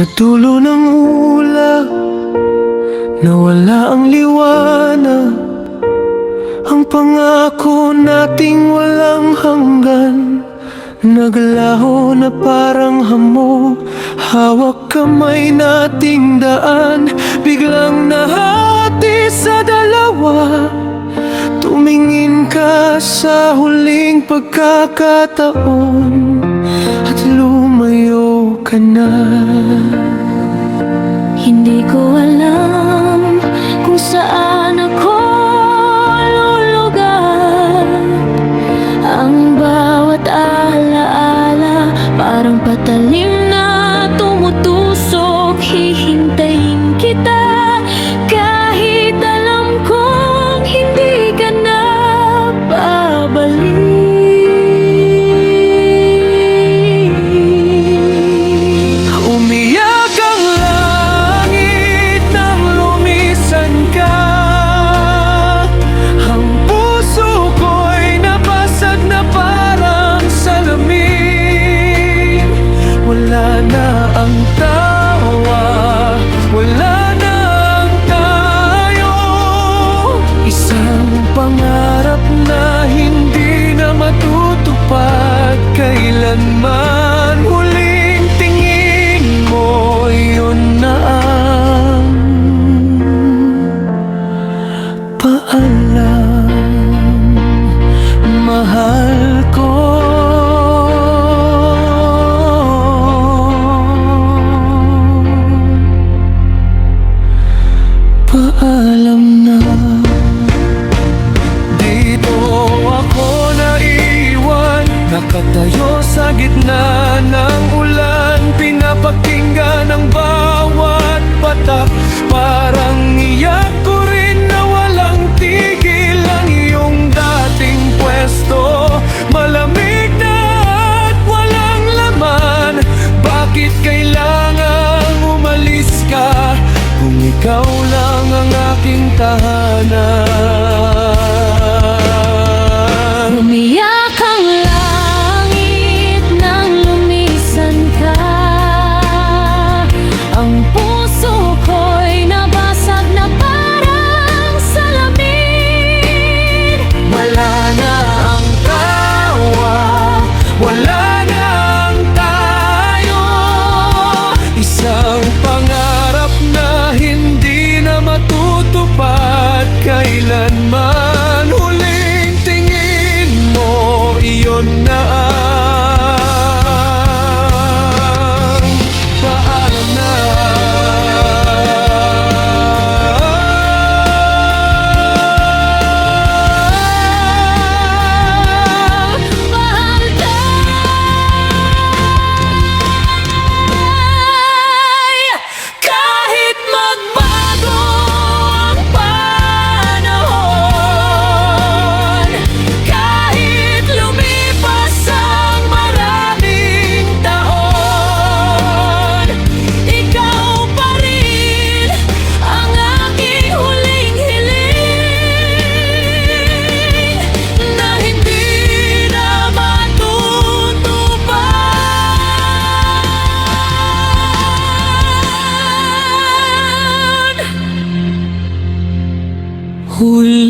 Sa dulo ng ulap, nawala ang liwanag. Ang pangako nating walang hanggan, naglaho na parang hamog. Hawak kamay nating daan, biglang nahati sa dalawa. Tumingin ka sa huling pagkakataon at lumayo ka na. Hindi ko alam kung saan ako lulugar. Ang bawat alaala parang patalim na tumutusok. Hihintayin kita kahit alam kong hindi ka na babalik. Umiyak ang langit nang lumisan ka. Ang puso ko'y nabasag na parang salamin. Wala na ang tawa, wala na ang tayo. Isang pangarap na hindi na matutupad kailanman. Huling tingin mo, yun na ang paalam, mahal ko. Paalam na. Dito ako naiwan, nakatayo sa gitna ng ulan. Pinapakinggan ang bawat patak, parang iyak ko rin na walang tigil. Ang iyong dating pwesto, malamig na at walang laman. Bakit kailangang umalis ka kung ikaw lang ang aking tahanan? Umiyak ang langit nang lumisan ka. Ang puso ko'y nabasag na parang salamin. Wala na ang tawa, wala na ang tayo. Isang pangarap na hindi na matutupad kailanman. Huling tingin mo, iyon na ang paalam na. Mahal kay kahit magbago ang panahon, kahit lumipas ang maraming taon, ikaw pa rin ang aking huling hiling na hindi na matutupad. Huli